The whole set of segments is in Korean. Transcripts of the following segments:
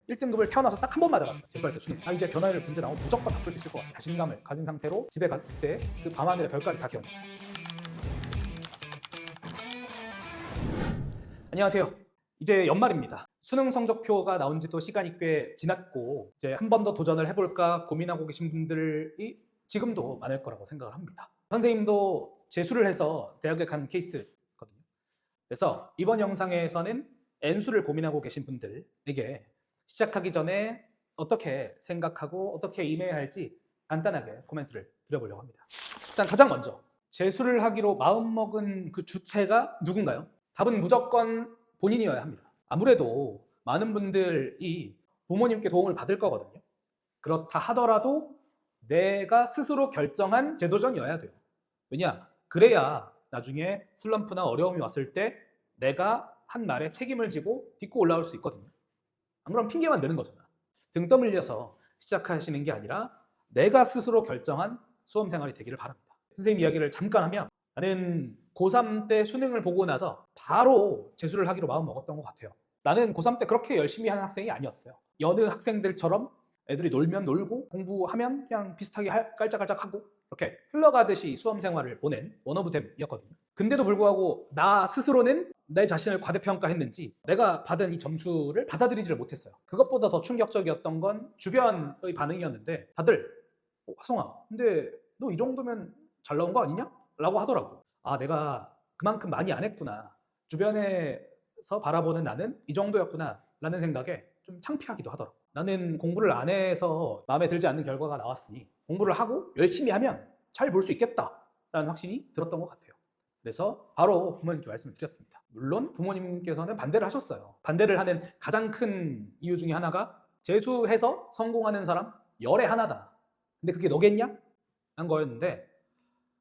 1등급을 태어나서 딱 한 번 맞아봤어요. 재수할 때 수능. 이제 변화율 문제 나오면 무조건 다 풀 수 있을 것 같아. 자신감을 가진 상태로 집에 갈 때 그 밤하늘의 별까지 다 기억나. 안녕하세요. 이제 연말입니다. 수능 성적표가 나온 지도 시간이 꽤 지났고 이제 한 번 더 도전을 해볼까 고민하고 계신 분들이 지금도 많을 거라고 생각을 합니다. 선생님도 재수를 해서 대학에 간 케이스거든요. 그래서 이번 영상에서는 N수를 고민하고 계신 분들에게 시작하기 전에 어떻게 생각하고 어떻게 임해야 할지 간단하게 코멘트를 드려보려고 합니다. 일단 가장 먼저 재수를 하기로 마음먹은 그 주체가 누군가요? 답은 무조건 본인이어야 합니다. 아무래도 많은 분들이 부모님께 도움을 받을 거거든요. 그렇다 하더라도 내가 스스로 결정한 제도전이어야 돼요. 왜냐? 그래야 나중에 슬럼프나 어려움이 왔을 때 내가 한 말에 책임을 지고 딛고 올라올 수 있거든요. 안 그러면 핑계만 되는 거잖아. 등 떠밀려서 시작하시는 게 아니라 내가 스스로 결정한 수험 생활이 되기를 바랍니다. 선생님 이야기를 잠깐 하면 나는 고3 때 수능을 보고 나서 바로 재수를 하기로 마음 먹었던 것 같아요. 나는 고3 때 그렇게 열심히 하는 학생이 아니었어요. 여느 학생들처럼 애들이 놀면 놀고 공부하면 그냥 비슷하게 깔짝깔짝하고 이렇게 흘러가듯이 수험 생활을 보낸 원오브댐이었거든요. 근데도 불구하고 나 스스로는 내 자신을 과대평가했는지 내가 받은 이 점수를 받아들이지를 못했어요. 그것보다 더 충격적이었던 건 주변의 반응이었는데 다들 화성아 근데 너 이 정도면 잘 나온 거 아니냐? 라고 하더라고. 내가 그만큼 많이 안 했구나. 주변에서 바라보는 나는 이 정도였구나 라는 생각에 좀 창피하기도 하더라고. 나는 공부를 안 해서 마음에 들지 않는 결과가 나왔으니 공부를 하고 열심히 하면 잘 볼 수 있겠다라는 확신이 들었던 것 같아요. 그래서 바로 부모님께 말씀을 드렸습니다. 물론 부모님께서는 반대를 하셨어요. 반대를 하는 가장 큰 이유 중에 하나가 재수해서 성공하는 사람 열에 하나다. 근데 그게 너겠냐? 한 거였는데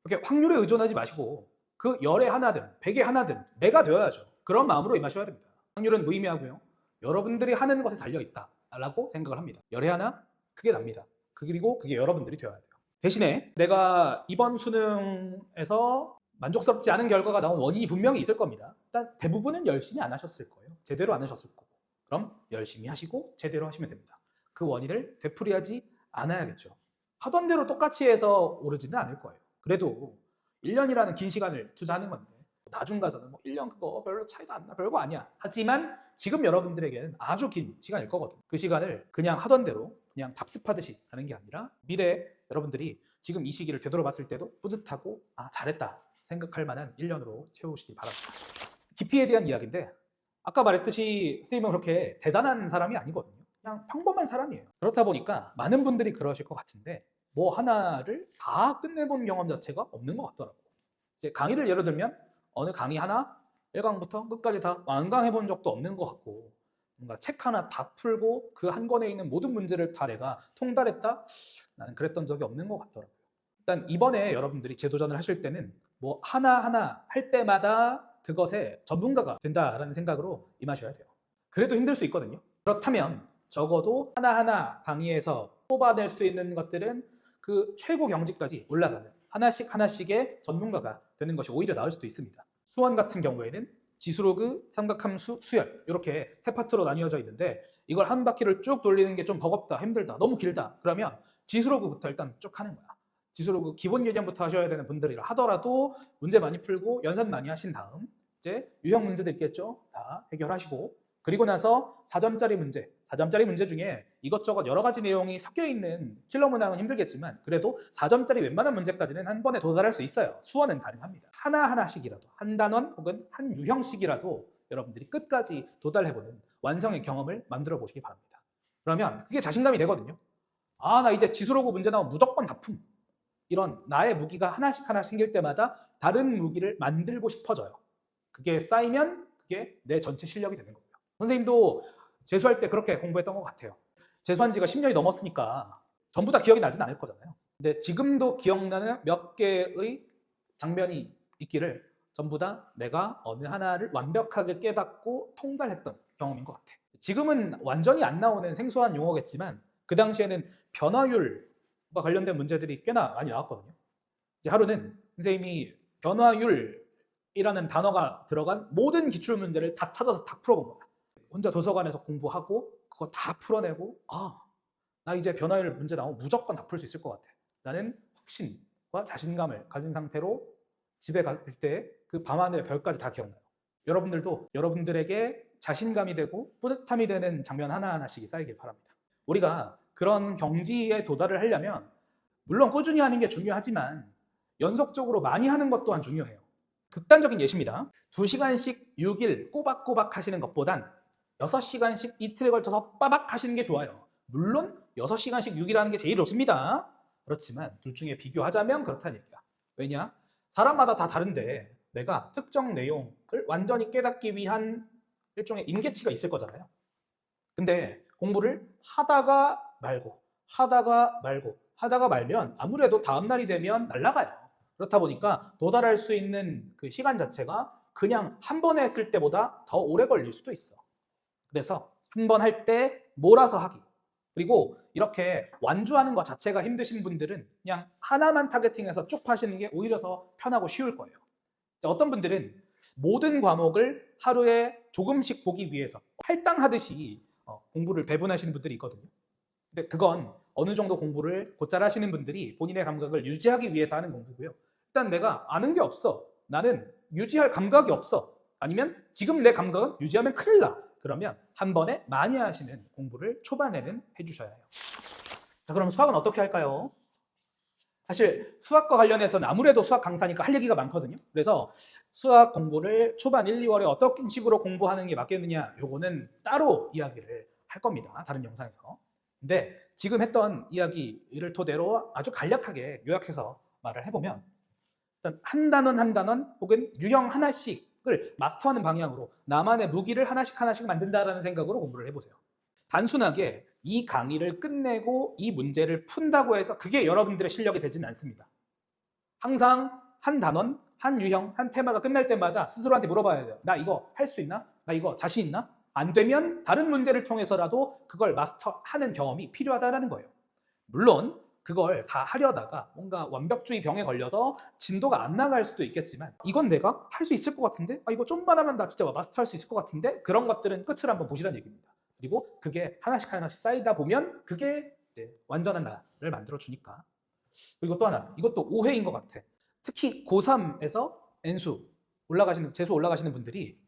그렇게 확률에 의존하지 마시고 그 열에 하나든 100에 하나든 내가 되어야죠. 그런 마음으로 임하셔야 됩니다. 확률은 무의미하고요. 여러분들이 하는 것에 달려있다라고 생각을 합니다. 열에 하나 그게 납니다. 그리고 그게 여러분들이 되어야 돼요. 대신에 내가 이번 수능에서 만족스럽지 않은 결과가 나온 원인이 분명히 있을 겁니다. 일단 대부분은 열심히 안 하셨을 거예요. 제대로 안 하셨을 거고. 그럼 열심히 하시고 제대로 하시면 됩니다. 그 원인을 되풀이하지 않아야겠죠. 하던 대로 똑같이 해서 오르지는 않을 거예요. 그래도 1년이라는 긴 시간을 투자하는 건데 나중 가서는 뭐 1년 그거 별로 차이도 안 나, 별거 아니야. 하지만 지금 여러분들에게는 아주 긴 시간일 거거든요. 그 시간을 그냥 하던 대로 그냥 답습하듯이 하는 게 아니라 미래에 여러분들이 지금 이 시기를 되돌아봤을 때도 뿌듯하고 잘했다 생각할 만한 1년으로 채우시기 바랍니다. 기피에 대한 이야기인데 아까 말했듯이 선생님은 그렇게 대단한 사람이 아니거든요. 그냥 평범한 사람이에요. 그렇다 보니까 많은 분들이 그러실 것 같은데 뭐 하나를 다 끝내본 경험 자체가 없는 것 같더라고요. 이제 강의를 예를 들면 어느 강의 하나 1강부터 끝까지 다 완강해본 적도 없는 것 같고 뭔가 책 하나 다 풀고 그 한 권에 있는 모든 문제를 다 내가 통달했다? 나는 그랬던 적이 없는 것 같더라고요. 일단 이번에 여러분들이 재도전을 하실 때는 뭐 하나하나 할 때마다 그것에 전문가가 된다라는 생각으로 임하셔야 돼요. 그래도 힘들 수 있거든요. 그렇다면 적어도 하나하나 강의에서 뽑아낼 수 있는 것들은 그 최고 경지까지 올라가는 하나씩 하나씩의 전문가가 되는 것이 오히려 나을 수도 있습니다. 수원 같은 경우에는 지수로그, 삼각함수, 수열 이렇게 세 파트로 나뉘어져 있는데 이걸 한 바퀴를 쭉 돌리는 게 좀 버겁다, 힘들다, 너무 길다 그러면 지수로그부터 일단 쭉 하는 거야. 지수로그 기본 개념부터 하셔야 되는 분들이라 하더라도 문제 많이 풀고 연산 많이 하신 다음 이제 유형 문제도 있겠죠. 다 해결하시고 그리고 나서 4점짜리 문제, 4점짜리 문제 중에 이것저것 여러 가지 내용이 섞여 있는 킬러 문항은 힘들겠지만 그래도 4점짜리 웬만한 문제까지는 한 번에 도달할 수 있어요. 수원은 가능합니다. 하나하나씩이라도 한 단원 혹은 한 유형씩이라도 여러분들이 끝까지 도달해보는 완성의 경험을 만들어 보시기 바랍니다. 그러면 그게 자신감이 되거든요. 나 이제 지수로그 문제 나오면 무조건 다 품. 이런 나의 무기가 하나씩 하나 생길 때마다 다른 무기를 만들고 싶어져요. 그게 쌓이면 그게 내 전체 실력이 되는 거예요. 선생님도 재수할 때 그렇게 공부했던 것 같아요. 재수한 지가 10년이 넘었으니까 전부 다 기억이 나진 않을 거잖아요. 근데 지금도 기억나는 몇 개의 장면이 있기를 전부 다 내가 어느 하나를 완벽하게 깨닫고 통달했던 경험인 것 같아요. 지금은 완전히 안 나오는 생소한 용어겠지만 그 당시에는 변화율과 관련된 문제들이 꽤나 많이 나왔거든요. 이제 하루는 선생님이 변화율이라는 단어가 들어간 모든 기출문제를 다 찾아서 다 풀어본 거야. 혼자 도서관에서 공부하고 그거 다 풀어내고 나 이제 변화율 문제 나오면 무조건 다 풀 수 있을 것 같아 라는 확신과 자신감을 가진 상태로 집에 갈 때 그 밤하늘의 별까지 다 기억나요. 여러분들도 여러분들에게 자신감이 되고 뿌듯함이 되는 장면 하나하나씩이 쌓이길 바랍니다. 우리가 그런 경지에 도달을 하려면 물론 꾸준히 하는 게 중요하지만 연속적으로 많이 하는 것 또한 중요해요. 극단적인 예시입니다. 2시간씩 6일 꼬박꼬박 하시는 것보단 6시간씩 이틀에 걸쳐서 빠박 하시는 게 좋아요. 물론 6시간씩 6일 하는 게 제일 좋습니다. 그렇지만 둘 중에 비교하자면 그렇다는 얘기야. 왜냐? 사람마다 다 다른데 내가 특정 내용을 완전히 깨닫기 위한 일종의 임계치가 있을 거잖아요. 근데 공부를 하다가 말면 아무래도 다음날이 되면 날아가요. 그렇다 보니까 도달할 수 있는 그 시간 자체가 그냥 한 번에 했을 때보다 더 오래 걸릴 수도 있어. 그래서 한 번 할 때 몰아서 하기. 그리고 이렇게 완주하는 것 자체가 힘드신 분들은 그냥 하나만 타겟팅해서 쭉 하시는 게 오히려 더 편하고 쉬울 거예요. 어떤 분들은 모든 과목을 하루에 조금씩 보기 위해서 할당하듯이 공부를 배분하시는 분들이 있거든요. 근데 그건 어느 정도 공부를 곧잘 하시는 분들이 본인의 감각을 유지하기 위해서 하는 공부고요. 일단 내가 아는 게 없어. 나는 유지할 감각이 없어. 아니면 지금 내 감각은 유지하면 큰일 나. 그러면 한 번에 많이 하시는 공부를 초반에는 해주셔야 해요. 자, 그럼 수학은 어떻게 할까요? 사실 수학과 관련해서는 아무래도 수학 강사니까 할 얘기가 많거든요. 그래서 수학 공부를 초반 1, 2월에 어떤 식으로 공부하는 게 맞겠느냐, 요거는 따로 이야기를 할 겁니다. 다른 영상에서. 근데 지금 했던 이야기를 토대로 아주 간략하게 요약해서 말을 해보면, 일단 한 단원 혹은 유형 하나씩을 마스터하는 방향으로 나만의 무기를 하나씩 만든다라는 생각으로 공부를 해보세요. 단순하게 이 강의를 끝내고 이 문제를 푼다고 해서 그게 여러분들의 실력이 되지는 않습니다. 항상 한 단원, 한 유형, 한 테마가 끝날 때마다 스스로한테 물어봐야 돼요. 나 이거 할 수 있나? 나 이거 자신 있나? 안 되면 다른 문제를 통해서라도 그걸 마스터하는 경험이 필요하다는 거예요. 물론 그걸 다 하려다가 뭔가 완벽주의 병에 걸려서 진도가 안 나갈 수도 있겠지만, 이건 내가 할 수 있을 것 같은데? 이거 좀만 하면 나 진짜 마스터할 수 있을 것 같은데? 그런 것들은 끝을 한번 보시라는 얘기입니다. 그리고 그게 하나씩 쌓이다 보면 그게 이제 완전한 나를 만들어 주니까. 그리고 또 하나, 이것도 오해인 것 같아. 특히 고3에서 N수 재수 올라가시는 분들이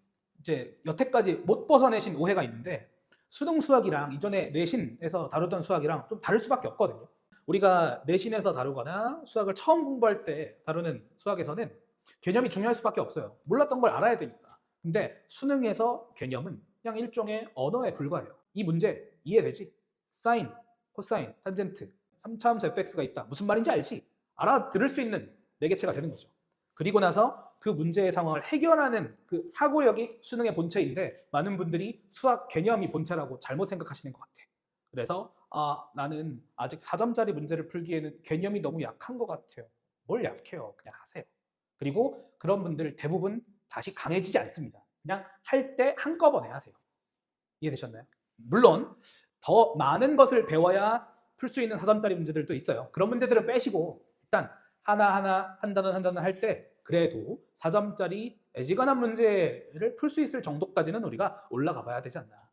이제 여태까지 못 벗어내신 오해가 있는데, 수능 수학이랑 이전에 내신에서 다루던 수학이랑 좀 다를 수밖에 없거든요. 우리가 내신에서 다루거나 수학을 처음 공부할 때 다루는 수학에서는 개념이 중요할 수밖에 없어요. 몰랐던 걸 알아야 되니까. 근데 수능에서 개념은 그냥 일종의 언어에 불과해요. 이 문제 이해되지? 사인, 코사인, 탄젠트, 3차함수 fx가 있다. 무슨 말인지 알지? 알아들을 수 있는 매개체가 되는 거죠. 그리고 나서 그 문제의 상황을 해결하는 그 사고력이 수능의 본체인데, 많은 분들이 수학 개념이 본체라고 잘못 생각하시는 것 같아. 그래서 나는 아직 4점짜리 문제를 풀기에는 개념이 너무 약한 것 같아요. 뭘 약해요? 그냥 하세요. 그리고 그런 분들 대부분 다시 강해지지 않습니다. 그냥 할 때 한꺼번에 하세요. 이해되셨나요? 물론 더 많은 것을 배워야 풀 수 있는 4점짜리 문제들도 있어요. 그런 문제들은 빼시고 일단 하나하나 한 단원 할 때 그래도 4점짜리 애지간한 문제를 풀 수 있을 정도까지는 우리가 올라가 봐야 되지 않나.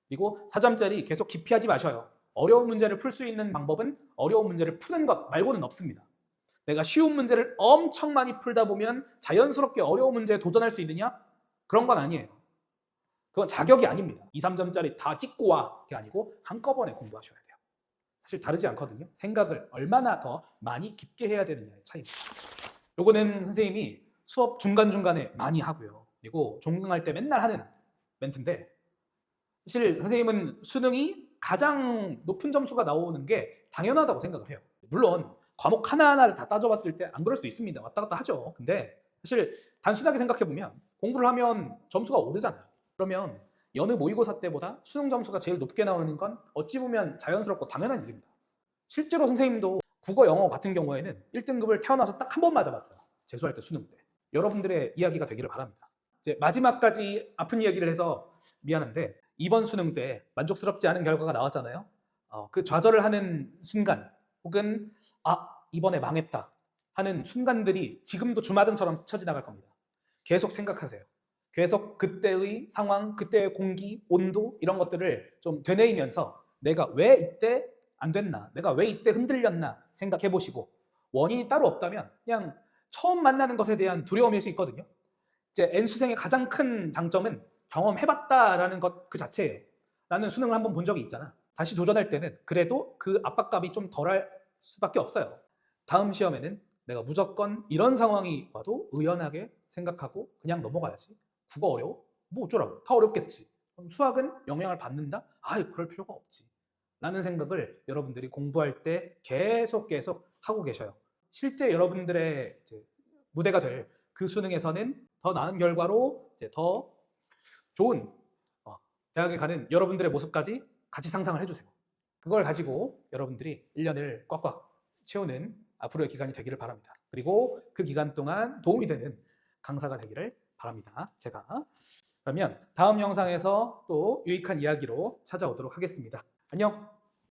그리고 4점짜리 계속 기피하지 마셔요. 어려운 문제를 풀 수 있는 방법은 어려운 문제를 푸는 것 말고는 없습니다. 내가 쉬운 문제를 엄청 많이 풀다 보면 자연스럽게 어려운 문제에 도전할 수 있느냐? 그런 건 아니에요. 그건 자격이 아닙니다. 2, 3점짜리 다 찍고 와. 그게 아니고 한꺼번에 공부하셔야 돼요. 사실 다르지 않거든요. 생각을 얼마나 더 많이 깊게 해야 되느냐의 차이입니다. 요거는 선생님이 수업 중간중간에 많이 하고요. 그리고 종강할 때 맨날 하는 멘트인데, 사실 선생님은 수능이 가장 높은 점수가 나오는 게 당연하다고 생각을 해요. 물론 과목 하나하나를 다 따져봤을 때 안 그럴 수도 있습니다. 왔다 갔다 하죠. 근데 사실 단순하게 생각해보면 공부를 하면 점수가 오르잖아요. 그러면 여느 모의고사 때보다 수능 점수가 제일 높게 나오는 건 어찌 보면 자연스럽고 당연한 일입니다. 실제로 선생님도 국어, 영어 같은 경우에는 1등급을 태어나서 딱 한 번 맞아봤어요. 재수할 때, 수능 때. 여러분들의 이야기가 되기를 바랍니다. 이제 마지막까지 아픈 이야기를 해서 미안한데, 이번 수능 때 만족스럽지 않은 결과가 나왔잖아요. 그 좌절을 하는 순간, 혹은 이번에 망했다 하는 순간들이 지금도 주마등처럼 스쳐 지나갈 겁니다. 계속 생각하세요. 계속 그때의 상황, 그때의 공기, 온도 이런 것들을 좀 되뇌이면서 내가 왜 이때 안 됐나, 내가 왜 이때 흔들렸나 생각해 보시고, 원인이 따로 없다면 그냥 처음 만나는 것에 대한 두려움일 수 있거든요. 이제 N수생의 가장 큰 장점은 경험해봤다라는 것 그 자체예요. 나는 수능을 한번 본 적이 있잖아. 다시 도전할 때는 그래도 그 압박감이 좀 덜할 수밖에 없어요. 다음 시험에는 내가 무조건 이런 상황이 와도 의연하게 생각하고 그냥 넘어가야지. 국어 어려워? 뭐 어쩌라고. 다 어렵겠지. 그럼 수학은 영향을 받는다? 아유, 그럴 필요가 없지. 라는 생각을 여러분들이 공부할 때 계속 하고 계셔요. 실제 여러분들의 이제 무대가 될 그 수능에서는 더 나은 결과로 이제 더 좋은 대학에 가는 여러분들의 모습까지 같이 상상을 해주세요. 그걸 가지고 여러분들이 1년을 꽉꽉 채우는 앞으로의 기간이 되기를 바랍니다. 그리고 그 기간 동안 도움이 되는 강사가 되기를 바랍니다. 제가 그러면 다음 영상에서 또 유익한 이야기로 찾아오도록 하겠습니다. 안녕.